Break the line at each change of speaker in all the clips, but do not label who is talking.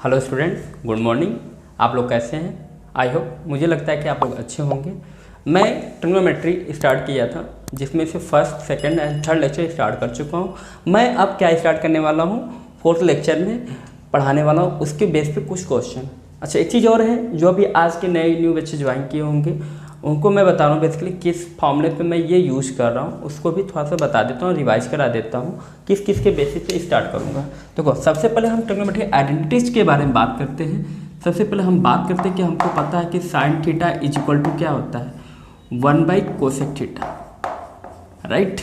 Hello students, good morning. आप लोग कैसे हैं? आई होप, मुझे लगता है कि आप लोग अच्छे होंगे। मैं ट्रिग्नोमेट्री स्टार्ट किया था, जिसमें से first, second and third lecture start कर चुका हूं। मैं अब क्या स्टार्ट करने वाला हूं, फोर्थ लेक्चर में पढ़ाने वाला हूं, उसके बेस पे कुछ क्वेश्चन। अच्छा, एक चीज़ और है, जो अभी आज के नए न्यू बच्चे ज्वाइन किए होंगे उनको मैं बता रहा हूँ बेसिकली किस फॉर्मूले पे मैं ये यूज़ कर रहा हूँ, उसको भी थोड़ा सा बता देता हूँ, रिवाइज करा देता हूँ किस किस के बेसिस पे स्टार्ट करूँगा। देखो, सबसे पहले हम ट्रिग्नोमेट्री आइडेंटिटीज के बारे में बात करते हैं। सबसे पहले हम बात करते हैं कि हमको पता है कि sine theta is equal to क्या होता है, 1/कोसेक थीटा, राइट।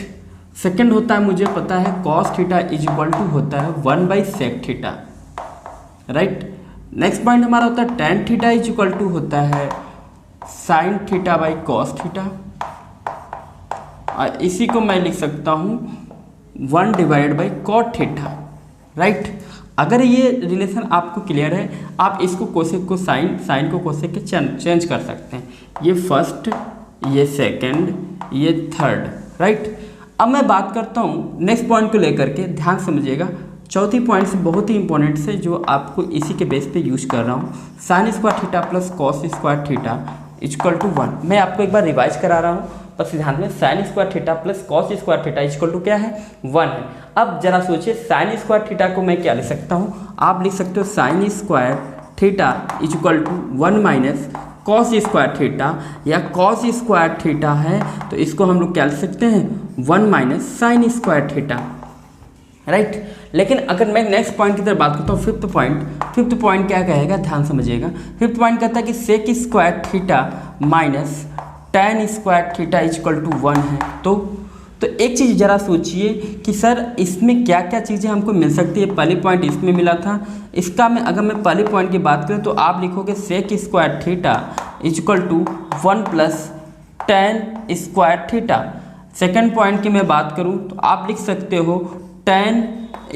सेकेंड होता है, मुझे पता है cos theta is equal to होता है 1/सेक थीटा, राइट। नेक्स्ट पॉइंट हमारा होता है tan theta is equal to होता है sine theta by cos theta, और इसी को मैं लिख सकता हूँ 1/कॉट थीटा, राइट। अगर ये रिलेशन आपको क्लियर है, आप इसको कोसेक को साइन को कोसेक के चेंज कर सकते हैं। ये फर्स्ट, ये सेकंड, ये थर्ड, राइट। अब मैं बात करता हूँ नेक्स्ट पॉइंट को लेकर के, ध्यान समझिएगा। चौथी पॉइंट से बहुत ही इंपॉर्टेंट से, जो आपको इसी के बेस पे यूज कर रहा हूँ, sine square theta plus cos square theta equal to 1। मैं आपको एक बार रिवाइज करा रहा हूँ, बस ध्यान में, sine square theta plus cos square theta equal to क्या है, 1 है। अब जरा सोचिए, साइन स्क्वायर थीटा को मैं क्या लिख सकता हूँ, आप लिख सकते हो sine square theta equal to 1 minus cos square theta, या कॉस स्क्वायर थीटा है तो इसको हम लोग क्या लिख सकते हैं, 1 minus sine square theta, right. लेकिन अगर मैं नेक्स्ट पॉइंट की तरफ बात करता हूँ, फिफ्थ पॉइंट क्या कहेगा, ध्यान समझिएगा। फिफ्थ पॉइंट कहता है कि sec square theta minus tan square theta equal to 1 है। तो एक चीज़ ज़रा सोचिए कि सर इसमें क्या क्या चीज़ें हमको मिल सकती है। पहली पॉइंट इसमें मिला था, इसका मैं अगर मैं पहली पॉइंट की बात करूँ तो आप लिखोगे sec square theta equal to 1 plus tan square theta. Second point की मैं बात करूँ तो आप लिख सकते हो tan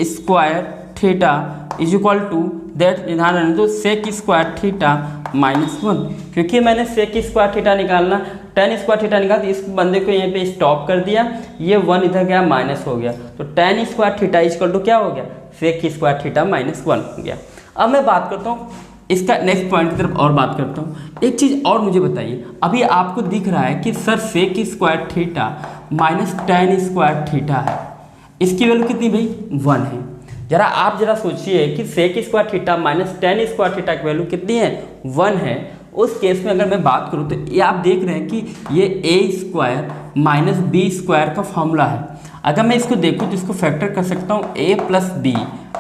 square theta is equal to that, ध्यान रखना, तो सेक स्क्वायर थीटा माइनस 1। क्योंकि मैंने सेक स्क्वायर थीटा निकालना, टेन स्क्वायर थीटा निकाल, इस बंदे को यहीं पे स्टॉप कर दिया, ये 1 इधर गया, माइनस हो गया, तो tan square theta equal to क्या हो गया, सेक स्क्वायर थीटा माइनस 1 हो गया। अब मैं बात करता हूँ इसका नेक्स्ट पॉइंट की तरफ और बात करता हूँ। एक चीज़ और मुझे बताइए, अभी आपको दिख रहा है कि sir sec square theta minus tan square theta है, इसकी वैल्यू कितनी भाई, 1 है। जरा आप जरा सोचिए कि sec square theta minus tan square theta की वैल्यू कितनी है, 1 है। उस केस में अगर मैं बात करूँ तो ये आप देख रहे हैं कि ये ए स्क्वायर माइनस बी स्क्वायर का फॉर्मूला है। अगर मैं इसको देखूँ तो इसको फैक्टर कर सकता हूँ ए प्लस बी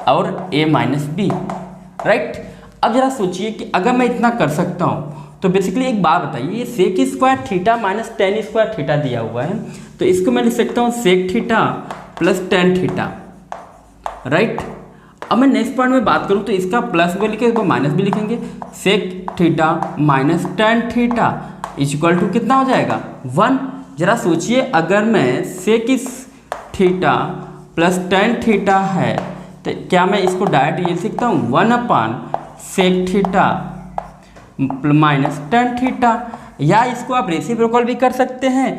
और ए माइनस बी, राइट। अब जरा सोचिए कि अगर मैं इतना कर सकता हूँ तो बेसिकली एक बात बताइए, ये sec square theta minus tan square theta दिया हुआ है, तो इसको मैं लिख सकता हूँ sec theta plus tan theta, right. अब मैं नेक्स्ट पॉइंट में बात करूँ तो इसका प्लस भी लिखेंगे, इसको माइनस भी लिखेंगे, sec theta minus tan theta equal to कितना हो जाएगा, 1। जरा सोचिए, अगर मैं sec theta plus tan theta है तो क्या मैं इसको डायरेक्ट ये लिख सकता हूँ 1 sec theta minus tan theta, या इसको आप रेसिप्रोकल भी कर सकते हैं।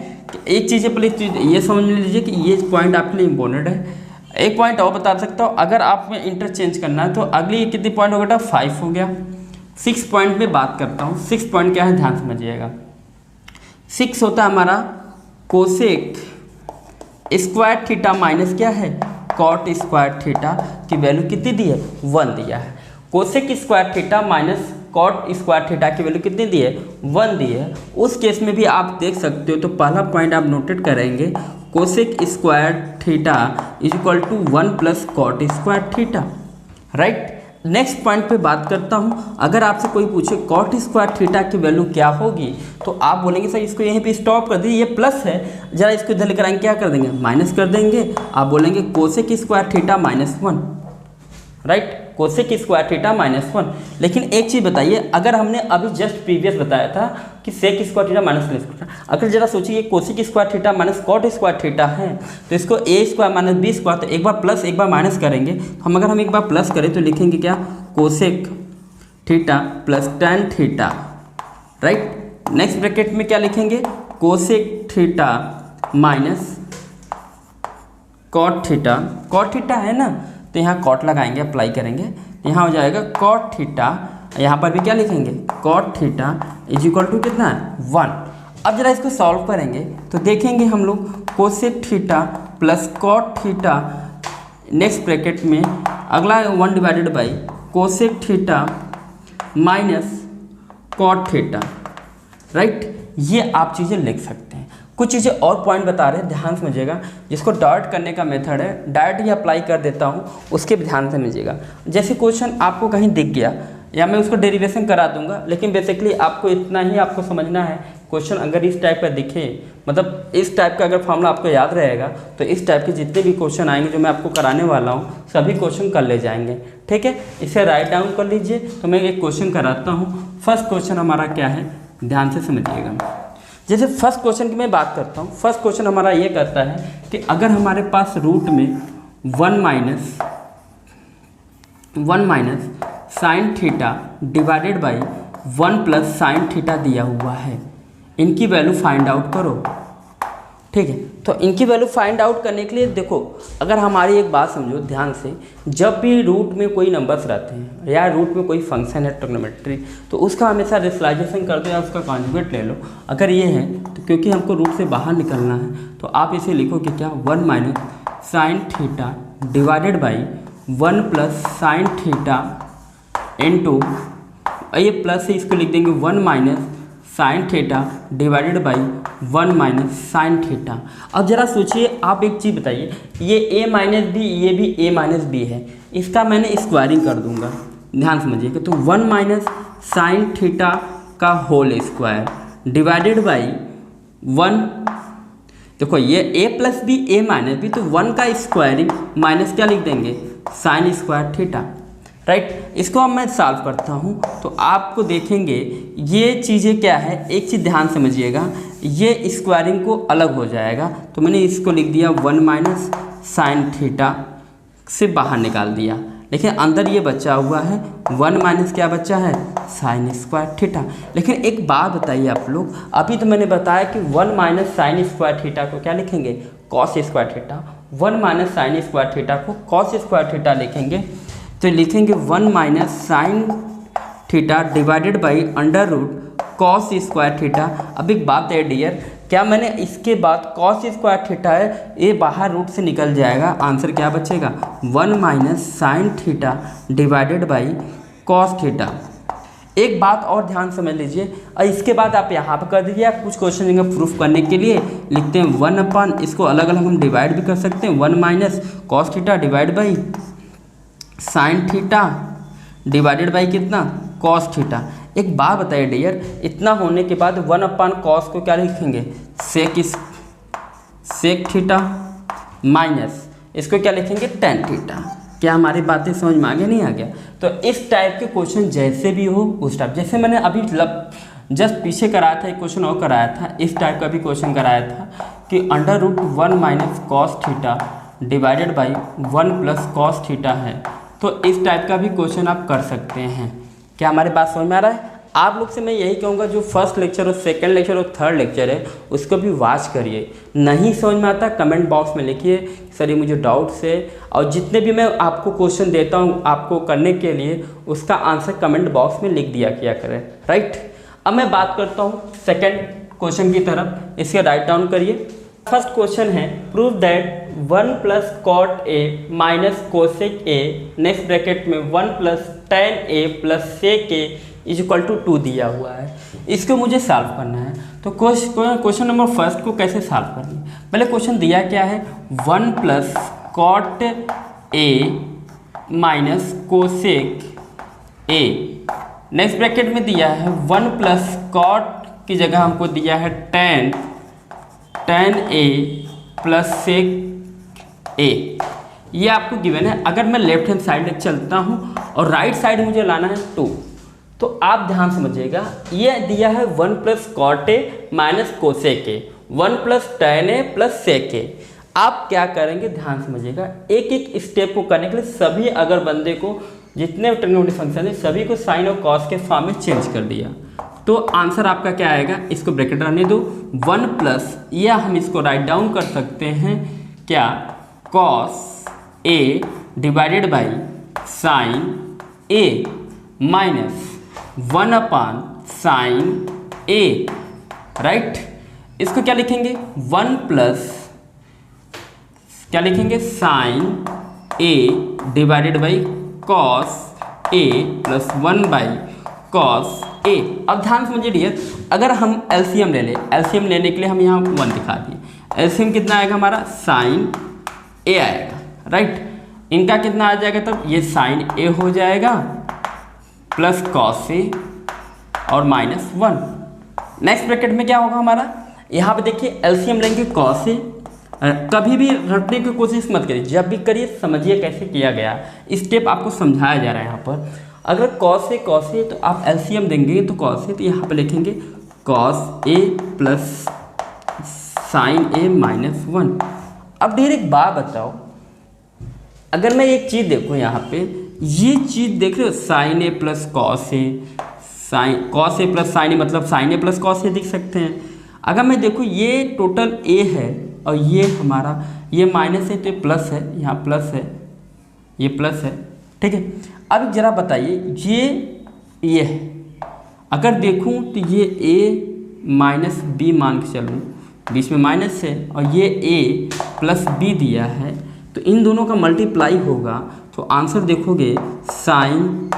एक चीज़ है, प्लीज ये समझ लीजिए कि ये पॉइंट आपके लिए इंपॉर्टेंट है। एक पॉइंट और बता सकता हूँ, अगर आप में इंटरचेंज करना है तो अगली कितनी पॉइंट हो गया, 5 हो गया। 6 पॉइंट में बात करता हूँ। 6 पॉइंट क्या है, ध्यान समझिएगा। 6 होता है हमारा कोसेक स्क्वायर थीटा माइनस क्या है, कॉट स्क्वायर थीटा की वैल्यू कितनी दी है, 1 दिया है। Cosec square theta minus cot square theta की वैल्यू कितनी दी है, 1 दी है। उस केस में भी आप देख सकते हो, तो पहला पॉइंट आप नोटेट करेंगे, cosec square theta is equal to 1 plus cot square theta, right. Next point पे बात करता हूँ, अगर आपसे कोई पूछे कॉट स्क्वायर थीटा की वैल्यू क्या होगी तो आप बोलेंगे सर इसको यहीं पे स्टॉप कर दीजिए, ये प्लस है, जरा इसको इधर लेकर आएंगे, क्या कर देंगे, माइनस कर देंगे। आप बोलेंगे cosec square theta minus 1, right, cosec square theta minus 1। लेकिन एक चीज़ बताइए, अगर हमने अभी जस्ट प्रीवियस बताया था कि sec square theta minus theta, अगर जरा सोचिए cosec square theta minus cot square theta है तो इसको a square minus b square, तो एक बार प्लस एक बार माइनस करेंगे। हम एक बार प्लस करें तो लिखेंगे क्या, cosec theta plus tan theta, right. Next bracket में क्या लिखेंगे, cosec theta minus cot theta है ना, तो यहाँ कॉट लगाएंगे, अप्लाई करेंगे यहाँ हो जाएगा कॉट थीटा, यहाँ पर भी क्या लिखेंगे cot theta is equal to कितना है 1। अब जरा इसको सॉल्व करेंगे तो देखेंगे हम लोग cosec theta plus cot theta, next bracket में अगला 1 divided by cosec theta minus cot theta, right. ये आप चीज़ें लिख सकते हैं। कुछ चीज़ें और पॉइंट बता रहे हैं, ध्यान समझिएगा। जिसको डॉट करने का मेथड है डायरेक्ट ही अप्लाई कर देता हूँ, उसके भी ध्यान समझिएगा। जैसे क्वेश्चन आपको कहीं दिख गया या मैं उसको डेरिवेशन करा दूंगा, लेकिन बेसिकली आपको इतना ही आपको समझना है। क्वेश्चन अगर इस टाइप का दिखे, मतलब इस टाइप का अगर फॉर्मूला आपको याद रहेगा तो इस टाइप के जितने भी क्वेश्चन आएंगे जो मैं आपको कराने वाला हूँ सभी क्वेश्चन कर ले जाएंगे, ठीक है। इसे राइट डाउन कर लीजिए। तो मैं एक क्वेश्चन कराता हूँ। फर्स्ट क्वेश्चन हमारा क्या है, ध्यान से समझिएगा। जैसे फर्स्ट क्वेश्चन की मैं बात करता हूँ, फर्स्ट क्वेश्चन हमारा ये कहता है कि अगर हमारे पास रूट में 1 minus sine theta divided by 1 plus sine theta दिया हुआ है, इनकी वैल्यू फाइंड आउट करो, ठीक है। तो इनकी वैल्यू फाइंड आउट करने के लिए देखो, अगर हमारी एक बात समझो ध्यान से, जब भी रूट में कोई नंबर्स रहते हैं या रूट में कोई फंक्शन है ट्रिग्नोमेट्री, तो उसका हमेशा रेशनलाइजेशन कर दो या उसका कॉन्जुगेट ले लो। अगर ये है तो क्योंकि हमको रूट से बाहर निकलना है तो आप इसे लिखो कि क्या 1 minus sine theta divided by 1 plus sine theta into, ये प्लस से इसको लिख देंगे 1 minus sine theta divided by 1 minus sine theta. अब जरा सोचिए, आप एक चीज़ बताइए, ये a माइनस बी, ये भी a माइनस बी है, इसका मैंने स्क्वायरिंग कर दूंगा, ध्यान समझिएगा। तो 1 माइनस साइन थीटा का होल स्क्वायर डिवाइडेड बाई 1, देखो ये a plus b a minus b, तो 1 का स्क्वायरिंग माइनस क्या लिख देंगे साइन स्क्वायर थीटा, राइट। इसको अब मैं सॉल्व करता हूँ तो आपको देखेंगे ये चीज़ें क्या है, एक चीज़ ध्यान समझिएगा, ये स्क्वायरिंग को अलग हो जाएगा। तो मैंने इसको लिख दिया 1 माइनस साइन थीटा से बाहर निकाल दिया, लेकिन अंदर ये बचा हुआ है 1 माइनस क्या बचा है साइन स्क्वायर थीटा। लेकिन एक बात बताइए आप लोग, अभी तो मैंने बताया कि 1 माइनस साइन स्क्वायर थीटा को क्या लिखेंगे cos square theta, 1 minus sine square theta को कॉस स्क्वायर थीटा लिखेंगे। तो लिखेंगे 1 minus sine theta divided by under root cos square theta. अब एक बात है डियर, क्या मैंने इसके बाद कॉस स्क्वायर थीटा है ये बाहर रूट से निकल जाएगा, आंसर क्या बचेगा 1 minus sine theta divided by cos theta. एक बात और ध्यान समझ लीजिए, और इसके बाद आप यहाँ पर कर दीजिए। आप कुछ क्वेश्चन प्रूफ करने के लिए लिखते हैं 1 अपन, इसको अलग अलग हम डिवाइड भी कर सकते हैं, 1 minus cos theta divide by sign theta divided by कितना कॉस थीटा। एक बात बताइए डियर, इतना होने के बाद 1 अपन कॉस को क्या लिखेंगे सेक थीटा माइनस इसको क्या लिखेंगे टेन थीटा। क्या हमारी बातें समझ में आ गया नहीं आ गया? तो इस टाइप के क्वेश्चन जैसे भी हो उस टाइप, जैसे मैंने अभी जस्ट पीछे कराया था एक क्वेश्चन और कराया था, इस टाइप का भी क्वेश्चन कराया था कि under root 1 minus cos theta divided by 1 plus cos theta है। तो इस टाइप का भी क्वेश्चन आप कर सकते हैं। क्या हमारी बात समझ में आ रहा है? आप लोग से मैं यही कहूँगा, जो फर्स्ट लेक्चर और सेकंड लेक्चर और थर्ड लेक्चर है उसको भी वॉच करिए। नहीं समझ में आता कमेंट बॉक्स में लिखिए सर ये मुझे डाउट्स है, और जितने भी मैं आपको क्वेश्चन देता हूँ आपको करने के लिए उसका आंसर कमेंट बॉक्स में लिख दिया किया करें, राइट। अब मैं बात करता हूँ सेकेंड क्वेश्चन की तरफ, इसके राइट डाउन करिए। फर्स्ट क्वेश्चन है prove that 1 plus cot A minus cosec a, next bracket में 1 plus tan A plus sec a is equal to 2 दिया हुआ है। इसको मुझे सॉल्व करना है। तो क्वेश्चन नंबर फर्स्ट को कैसे सॉल्व करना है? पहले क्वेश्चन दिया क्या है 1 plus cot A minus cosec a, next bracket में दिया है 1 प्लस कॉट की जगह हमको दिया है टेन ए प्लस सेक ए, ये आपको गिवन है। अगर मैं लेफ्ट हैंड साइड चलता हूँ और राइट साइड मुझे लाना है 2, तो आप ध्यान समझिएगा ये दिया है 1 plus cot A minus cosec A, 1 plus tan A plus sec A. आप क्या करेंगे ध्यान समझिएगा, एक एक स्टेप को करने के लिए सभी अगर बंदे को जितने ट्रिग्नोमेट्रिक फंक्शन है सभी को साइन और कॉस के फॉर्म में चेंज कर दिया, तो आंसर आपका क्या आएगा? इसको ब्रैकेट रहने दो 1 प्लस, या हम इसको राइट डाउन कर सकते हैं क्या cos a divided by sine a minus 1/sin a, right. इसको क्या लिखेंगे 1 प्लस क्या लिखेंगे sine a divided by cos a plus 1/cos a. अब ध्यान समझिए डियर, अगर हम एलसीएम ले लें, एलसीएम लेने के लिए हम यहाँ 1 दिखा दिए, एलसीएम कितना आएगा हमारा साइन ए आएगा, राइट। इनका कितना आ जाएगा तब, ये साइन ए हो जाएगा प्लस कॉस ए और माइनस 1। नेक्स्ट ब्रैकेट में क्या होगा हमारा, यहाँ पे देखिए एलसीएम लेंगे कॉस ए। कभी भी रटने की कोशिश मत करिए, जब भी करिए समझिए कैसे किया गया, स्टेप आपको समझाया जा रहा है यहाँ पर। अगर कॉस ए तो आप एलसीएम देंगे तो कॉस ए, तो यहाँ पे लिखेंगे cos a plus sign a minus 1। अब ढेर एक बात बताओ, अगर मैं एक चीज़ देखूँ यहाँ पे, ये चीज़ देख रहे हो sign A plus cos A, cos a plus sign ए मतलब sign A plus cos A दिख सकते हैं। अगर मैं देखूँ ये टोटल ए है और ये हमारा ये माइनस है तो ये प्लस है, यहाँ प्लस है, ये प्लस है, ठीक है। अब जरा बताइए ये है, अगर देखूँ तो ये a माइनस बी मान के चलूँ, बीच में माइनस है, और ये a प्लस बी दिया है, तो इन दोनों का मल्टीप्लाई होगा तो आंसर देखोगे sign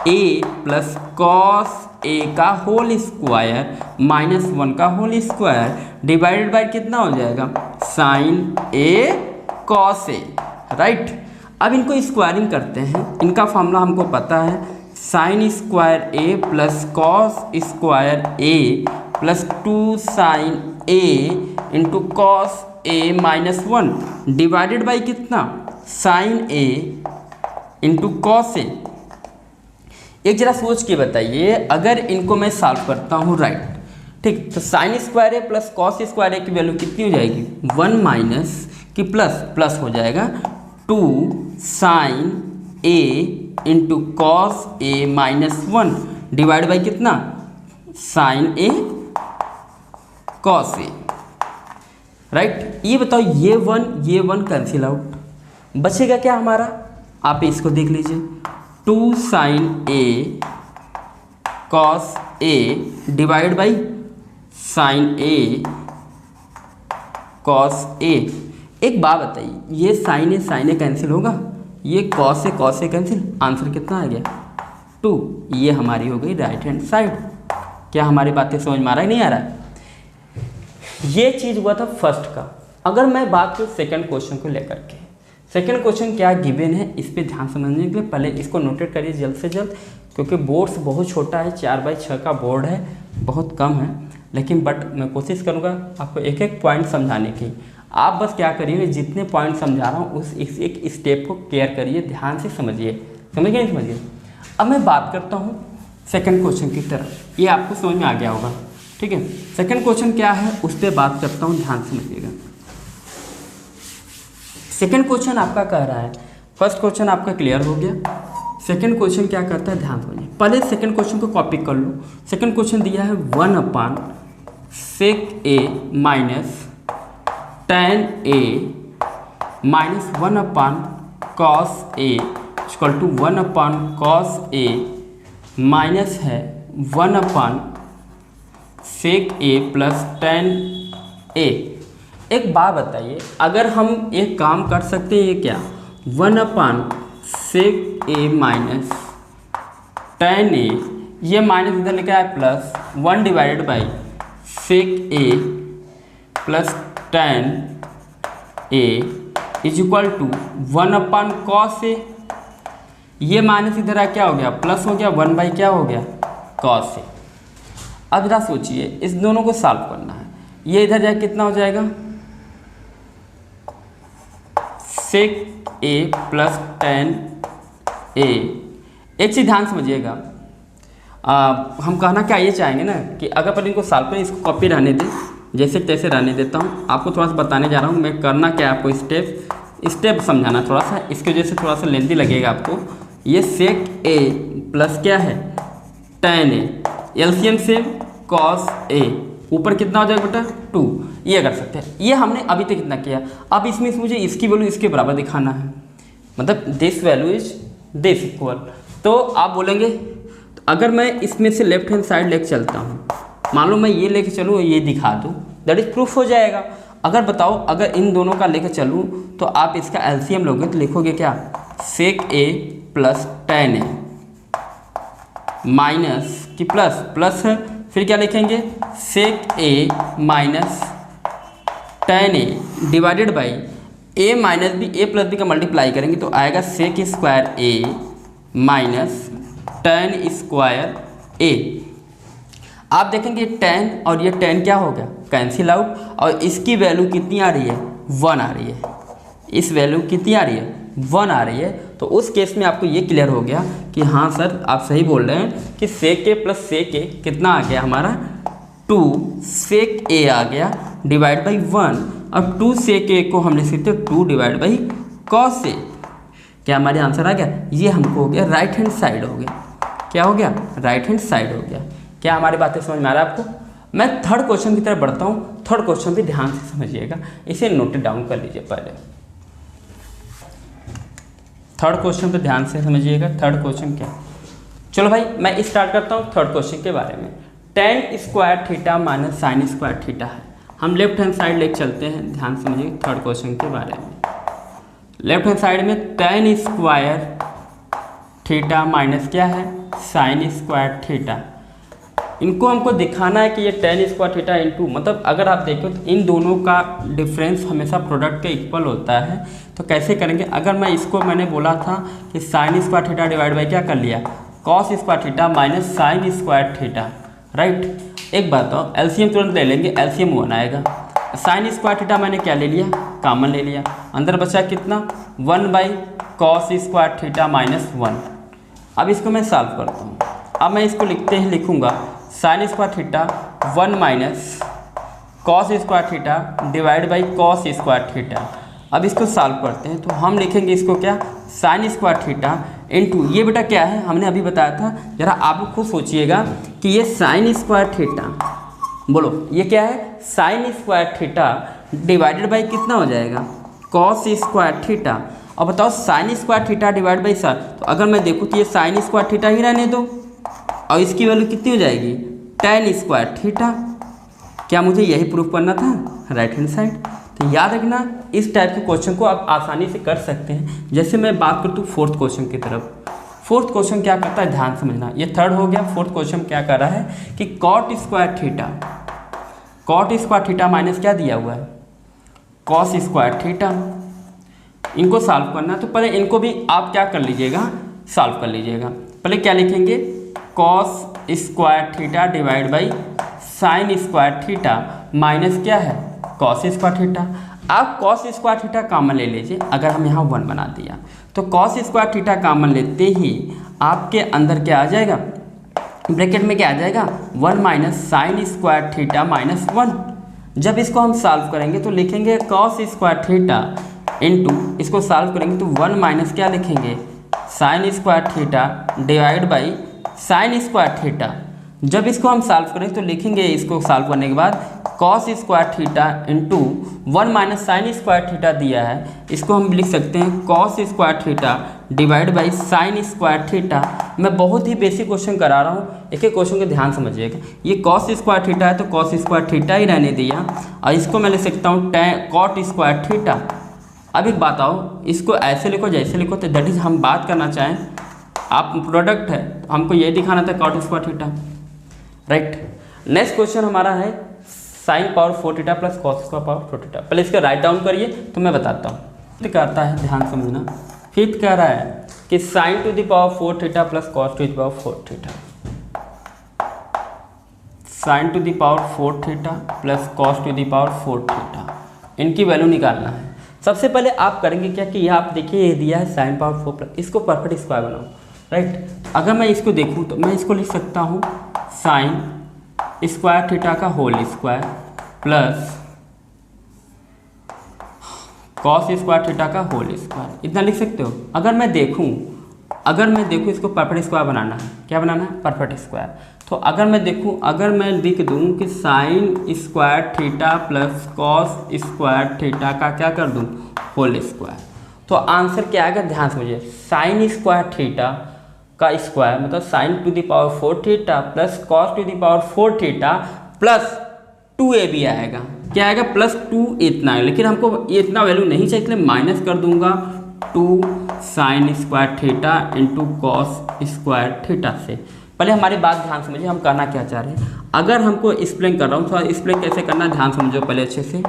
A plus cos A का होल स्क्वायर माइनस 1 का होल स्क्वायर डिवाइडेड बाय कितना हो जाएगा sign A cos a, right. अब इनको स्क्वायरिंग करते हैं, इनका फॉर्मूला हमको पता है sine square a plus cos square a plus 2 sine a into cos a minus 1 divided by कितना साइन ए इंटू कॉस ए। एक जरा सोच के बताइए, अगर इनको मैं सॉल्व करता हूँ, राइट, ठीक, तो sign square a plus cos square ए की वैल्यू कितनी हो जाएगी 1 माइनस की प्लस हो जाएगा 2 sine a into cos a minus 1 divide by कितना sine A cos a, right. ये बताओ ये 1 कैंसिल आउट, बचेगा क्या हमारा, आप इसको देख लीजिए 2 sine A cos A divide by sine A cos ए। एक बात बताइए, ये साइन ए कैंसिल होगा, ये कॉस ए कैंसिल, आंसर कितना आ गया 2। ये हमारी हो गई राइट हैंड साइड। क्या हमारी बातें समझ में आ रहा है नहीं आ रहा है? ये चीज़ हुआ था फर्स्ट का। अगर मैं बात करूँ सेकंड क्वेश्चन को लेकर के, सेकंड क्वेश्चन क्या गिवन है इस पर ध्यान समझने के लिए पहले इसको नोटेट करिए जल्द से जल्द, क्योंकि बोर्ड्स बहुत छोटा है, 4x6 का बोर्ड है, बहुत कम है, लेकिन बट मैं कोशिश करूँगा आपको एक एक पॉइंट समझाने की। आप बस क्या करिए, जितने पॉइंट समझा रहा हूँ उस एक स्टेप को केयर करिए, ध्यान से समझिए, समझ गए नहीं समझिए। अब मैं बात करता हूँ सेकंड क्वेश्चन की तरफ, ये आपको समझ में आ गया होगा, ठीक है। सेकंड क्वेश्चन क्या है उस पर बात करता हूँ, ध्यान समझिएगा। सेकंड क्वेश्चन आपका कह रहा है, फर्स्ट क्वेश्चन आपका क्लियर हो गया, सेकंड क्वेश्चन क्या करता है ध्यान समझिए। पहले सेकंड क्वेश्चन को कॉपी कर लो। सेकंड क्वेश्चन दिया है 1/sec a minus tan a minus 1/cos a equal to 1/cos a minus है 1/sec a plus tan a। एक बात बताइए, अगर हम एक काम कर सकते हैं, ये क्या 1/sec a minus tan a, ये माइनस इधर लिखा है plus 1 divided by sec a plus tan a is equal to 1/cos a। ये माइनस इधर आ क्या हो गया प्लस हो गया, 1 बाई क्या हो गया cos a। अब जरा सोचिए, इस दोनों को सॉल्व करना है, ये इधर जाए कितना हो जाएगा sec a plus tan a। एक चीज़ ध्यान समझिएगा, हम कहना क्या ये चाहेंगे ना कि अगर पर इनको सॉल्व करें, इसको कॉपी रहने दें, जैसे तैसे रहने देता हूँ, आपको थोड़ा सा बताने जा रहा हूँ मैं करना क्या है, आपको स्टेप समझाना थोड़ा सा, इसकी वजह से थोड़ा सा लेंथी लगेगा आपको। ये sec a प्लस क्या है tan a, एलसीएम से cos a, ऊपर कितना हो जाएगा बेटा 2, ये कर सकते हैं। ये हमने अभी तक कितना किया, अब इसमें मुझे इसकी वैल्यू इसके बराबर दिखाना है, मतलब this value is this equal, तो आप बोलेंगे तो अगर मैं इसमें से लेफ्ट हैंड साइड लेके चलता हूँ, मान लो मैं ये लेके चलूँ ये दिखा दूँ, दैट इज प्रूफ हो जाएगा। अगर बताओ अगर इन दोनों का लेके चलूँ तो आप इसका एलसीएम लोगे तो लिखोगे क्या, sec A plus tan A minus की प्लस है, फिर क्या लिखेंगे, sec A minus tan A divided by A minus B, A plus B का मल्टीप्लाई करेंगे तो आएगा sec square A minus tan square A. आप देखेंगे 10 और ये 10 क्या हो गया, कैंसिल आउट, और इसकी वैल्यू कितनी आ रही है, 1 आ रही है। इस वैल्यू कितनी आ रही है, 1 आ रही है। तो उस केस में आपको ये क्लियर हो गया कि हाँ सर आप सही बोल रहे हैं कि सेक ए प्लस सेक ए कितना आ गया हमारा, 2 सेक ए आ गया डिवाइड बाई 1, अब 2 सेक ए को हम लिख सकते हैं 2 डिवाइड बाई कॉस ए। क्या हमारे आंसर आ गया, ये हमको हो गया राइट हैंड साइड हो गया। क्या हो गया, राइट हैंड साइड हो गया। क्या हमारी बातें समझ में आ रहा है आपको? मैं थर्ड क्वेश्चन की तरफ बढ़ता हूँ। थर्ड क्वेश्चन भी ध्यान से समझिएगा, इसे नोट डाउन कर लीजिए पहले। थर्ड क्वेश्चन पे ध्यान से समझिएगा। थर्ड क्वेश्चन क्या, चलो भाई मैं स्टार्ट करता हूँ थर्ड क्वेश्चन के बारे में। Ten square theta minus sine square theta है। हम लेफ्ट हैंड साइड लेके चलते हैं, ध्यान से समझिए थर्ड क्वेश्चन के बारे में। लेफ्ट हैंड साइड में टेन स्क्वायर थीटा माइनस क्या है, साइन स्क्वायर थीटा। इनको हमको दिखाना है कि ये टेन स्क्वायर थीटा इंटू, मतलब अगर आप देखो तो इन दोनों का डिफरेंस हमेशा प्रोडक्ट के इक्वल होता है। तो कैसे करेंगे, अगर मैं इसको मैंने बोला था कि sign square theta divide by क्या कर लिया, cos square theta minus sine square theta, right. एक बात तो एलसीएम तुरंत ले लेंगे, एलसीएम 1 आएगा। साइन स्क्वायर थीटा मैंने क्या ले लिया, कॉमन ले लिया, अंदर बचा कितना, 1 by cos square theta minus 1। अब इसको मैं सॉल्व करता हूँ। अब मैं इसको लिखते ही लिखूँगा sign square theta 1 minus cos square theta divide by cos square theta. अब इसको सॉल्व करते हैं तो हम लिखेंगे इसको क्या, साइन स्क्वायर थीटा इंटू ये बेटा क्या है हमने अभी बताया था, जरा आप खुद सोचिएगा कि ये साइन स्क्वायर थीटा, बोलो ये क्या है, sine square theta divided by कितना हो जाएगा, कॉस स्क्वायर थीटा। और बताओ sign square theta divide by sir, तो अगर मैं देखूँ तो ये साइन स्क्वायर थीटा ही रहने दो और इसकी वैल्यू कितनी हो जाएगी, टेन स्क्वायर थीटा। क्या मुझे यही प्रूफ करना था, राइट हैंड साइड। तो याद रखना इस टाइप के क्वेश्चन को आप आसानी से कर सकते हैं। जैसे मैं बात करता हूँ फोर्थ क्वेश्चन की तरफ। फोर्थ क्वेश्चन क्या करता है, ध्यान समझना। ये थर्ड हो गया, फोर्थ क्वेश्चन क्या कर रहा है कि कॉट स्क्वायर थीटा माइनस क्या दिया हुआ है, कॉस स्क्वायर थीटा। इनको सॉल्व करना है तो पहले इनको भी आप क्या कर लीजिएगा, सॉल्व कर लीजिएगा। पहले क्या लिखेंगे, cos square theta divide by sign square theta minus क्या है, कॉस स्क्वायर थीटा। आप कॉस स्क्वायर थीटा कॉमन ले लीजिए, अगर हम यहाँ 1 बना दिया तो कॉस स्क्वायर थीटा कॉमन लेते ही आपके अंदर क्या आ जाएगा, ब्रैकेट में क्या आ जाएगा, 1 minus sine square theta minus 1। जब इसको हम सॉल्व करेंगे तो लिखेंगे कॉस स्क्वायर थीटा इंटू, इसको सॉल्व करेंगे तो 1 माइनस क्या लिखेंगे, sign square theta divide by sign square theta. जब इसको हम सॉल्व करें तो लिखेंगे, इसको सॉल्व करने के बाद cos square theta into 1 minus sine square theta दिया है, इसको हम लिख सकते हैं cos square theta divide by sign square theta. मैं बहुत ही बेसिक क्वेश्चन करा रहा हूँ, एक एक क्वेश्चन को ध्यान समझिएगा। ये कॉस स्क्वायर थीटा है तो कॉस स्क्वायर थीटा ही रहने दिया, और इसको मैं लिख सकता हूँ कॉट स्क्वायर थीटा। अब एक बात आओ, इसको ऐसे लिखो जैसे लिखो, तो दैट इज हम बात करना चाहें, आप प्रोडक्ट है तो हमको ये दिखाना था cot square theta, right. Next question हमारा है sine power 4 theta plus cos square power 4 theta. पहले इसका राइट डाउन करिए तो मैं बताता हूँ। फिफ्थ कहता है, ध्यान समझना, फिफ्थ कह रहा है कि sign to the power 4 theta plus cos two the power 4 theta. Sign to the power 4 theta plus cos two the power 4 theta, इनकी वैल्यू निकालना है। सबसे पहले आप करेंगे क्या कि आप देखिए ये दिया है साइन पावर 4 प्लस, इसको परफेक्ट स्क्वायर बनाओ, राइट। अगर मैं इसको देखूँ तो मैं इसको लिख सकता हूँ साइन स्क्वायर थीटा का whole square plus cos square theta का होल स्क्वायर, इतना लिख सकते हो। अगर मैं देखूँ इसको परफेक्ट स्क्वायर बनाना है, क्या बनाना है, परफेक्ट स्क्वायर। तो अगर मैं देखूँ, अगर मैं लिख दूँ कि sign square theta plus cos square theta का क्या कर दूँ, होल स्क्वायर, तो आंसर क्या आएगा, ध्यान समझिए। साइन स्क्वायर थीटा का स्क्वायर मतलब sign to the power 4 theta plus cos two the power 4 theta plus 2ab आएगा। क्या आएगा? प्लस 2 इतना है, लेकिन हमको इतना वैल्यू नहीं चाहिए इसलिए माइनस कर दूंगा 2 sign square theta into cos square theta से। पहले हमारी बात ध्यान समझिए, हम करना क्या चाह रहे हैं। अगर हमको एक्सप्लेन कर रहा हूँ तो एक्सप्लेन कैसे करना ध्यान समझो पहले अच्छे से।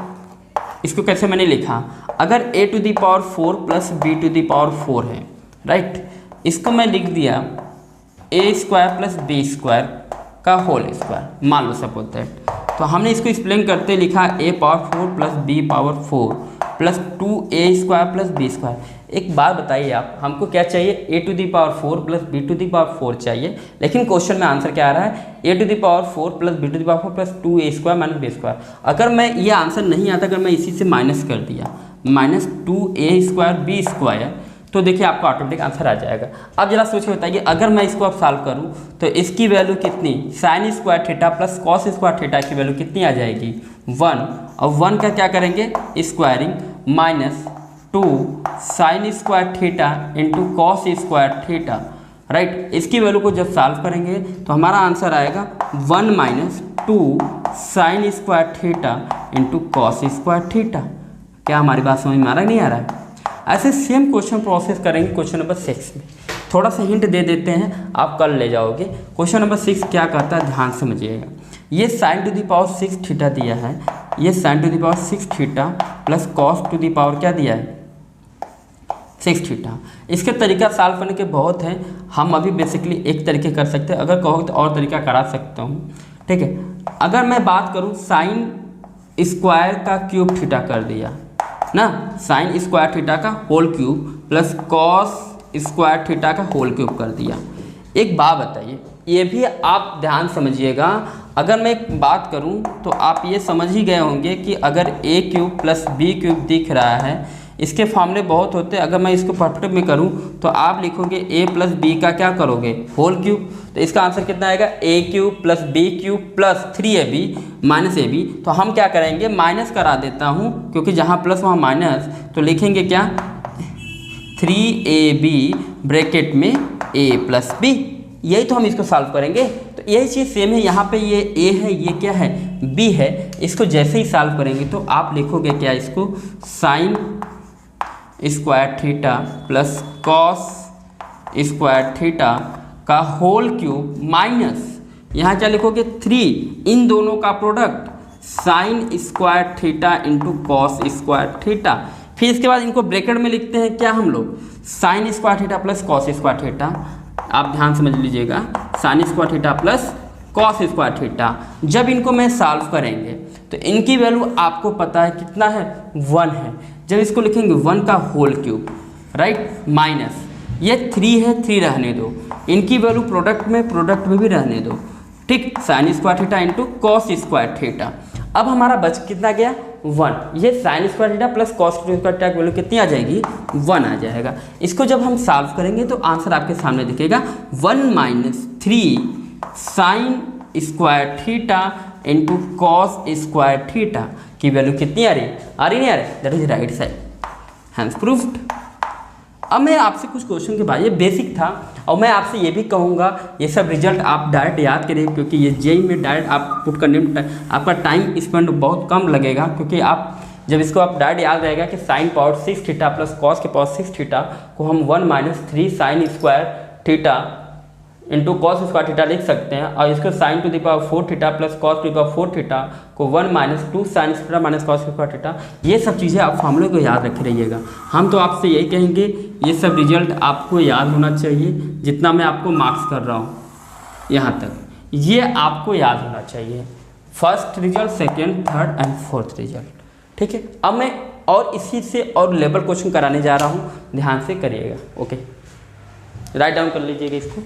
इसको कैसे मैंने लिखा, अगर a to the power 4 plus b to the power 4 है, राइट, इसको मैं लिख दिया a square plus b square का होल स्क्वायर, मान लो सपोज दैट। तो हमने इसको एक्सप्लेन करते लिखा a power 4 plus b power 4 plus 2a square plus b square. एक बात बताइए आप, हमको क्या चाहिए? a to the power 4 plus b to the power 4 चाहिए, लेकिन क्वेश्चन में आंसर क्या आ रहा है? a to the power 4 plus b to the power 4 plus 2a square minus b square. अगर मैं ये आंसर नहीं आता, अगर मैं इसी से माइनस कर दिया minus 2a square b square, तो देखिए आपका ऑटोमेटिक आंसर आ जाएगा। अब जरा सोचिए, बताइए अगर मैं इसको अब सॉल्व करूं तो इसकी वैल्यू कितनी? Sign square theta plus cos square theta की वैल्यू कितनी आ जाएगी? 1। और 1 का क्या करेंगे? Squaring minus 2 sign square theta into cos square theta, right. इसकी वैल्यू को जब सॉल्व करेंगे तो हमारा आंसर आएगा 1 minus 2 sign square theta into cos square theta. क्या हमारी बात समझ में आ रहा है, नहीं आ रहा है? ऐसे सेम क्वेश्चन प्रोसेस करेंगे क्वेश्चन नंबर 6 में। थोड़ा सा हिंट दे देते हैं, आप कर ले जाओगे। क्वेश्चन नंबर 6 क्या कहता है, ध्यान समझिएगा। ये sign to the power 6 theta दिया है, ये sign to the power 6 theta plus cos two the power क्या दिया है? 6 थीटा। इसके तरीका सॉल्व करने के बहुत हैं, हम अभी बेसिकली एक तरीके कर सकते हैं, अगर कहोगे तो और तरीका करा सकता हूँ, ठीक है। अगर मैं बात करूँ साइन स्क्वायर का क्यूब थीटा कर दिया ना, साइन स्क्वायर थीटा का whole cube plus cos square theta का होल क्यूब कर दिया। एक बात बताइए, ये भी आप ध्यान समझिएगा। अगर मैं एक बात करूं तो आप ये समझ ही गए होंगे कि अगर a cube plus b cube दिख रहा है, इसके फॉर्मूले बहुत होते हैं। अगर मैं इसको परफेक्ट में करूं तो आप लिखोगे a प्लस बी का क्या करोगे? Whole cube. तो इसका आंसर कितना आएगा? a cube plus b cube plus 3ab minus ab। तो हम क्या करेंगे? माइनस करा देता हूं, क्योंकि जहां प्लस वहां माइनस, तो लिखेंगे क्या? 3ab ब्रैकेट में a प्लस b। यही तो हम इसको सॉल्व करेंगे। तो यही चीज़ सेम है, यहाँ पे ये a है, ये क्या है? b है। इसको जैसे ही सॉल्व करेंगे तो आप लिखोगे क्या? इसको sign square theta plus cos square theta का होल क्यूब माइनस, यहाँ क्या लिखोगे? 3, इन दोनों का product sign square theta into cos square theta. फिर इसके बाद इनको ब्रैकेट में लिखते हैं क्या हम लोग? Sign square theta plus cos square theta. आप ध्यान समझ लीजिएगा, sign square theta plus cos square theta. जब इनको मैं सॉल्व करेंगे तो इनकी वैल्यू आपको पता है कितना है? 1 है। जब इसको लिखेंगे 1 का होल क्यूब, राइट, माइनस ये 3 है, 3 रहने दो, इनकी वैल्यू प्रोडक्ट में भी रहने दो, ठीक। Sign square theta into cos square theta. अब हमारा बच कितना गया? 1। ये sign square theta plus cos square theta की वैल्यू कितनी आ जाएगी? 1 आ जाएगा। इसको जब हम सॉल्व करेंगे तो आंसर आपके सामने दिखेगा 1 minus 3 sine square theta into cos square theta की वैल्यू कितनी आ रही? आ रही नहीं आ रही? That is right side, hence proved. अब मैं आपसे कुछ क्वेश्चन के बाद, ये बेसिक था, और मैं आपसे ये भी कहूँगा ये सब रिजल्ट आप डायरेक्ट याद करें, क्योंकि ये जेई में डायरेक्ट आप पुट करने में आपका टाइम स्पेंड बहुत कम लगेगा, क्योंकि आप जब इसको आप डायरेक्ट याद रहेगा कि sine power 6 theta plus cos के पावर 6 थीटा को हम 1 minus 3 sine square theta into cos square theta लिख सकते हैं, और इसको sign to the power 4 theta plus cos two the power 4 theta को 1 minus 2 sine theta minus cos square theta. ये सब चीज़ें आप फॉर्मूले को याद रखे रहिएगा। हम तो आपसे यही कहेंगे, ये सब रिजल्ट आपको याद होना चाहिए। जितना मैं आपको मार्क्स कर रहा हूँ यहाँ तक, ये आपको याद होना चाहिए। First result, second, third and fourth result, ठीक है। अब मैं और इसी से और लेवल क्वेश्चन कराने जा रहा हूँ, ध्यान से करिएगा। ओके, राइट डाउन कर लीजिएगा इसको।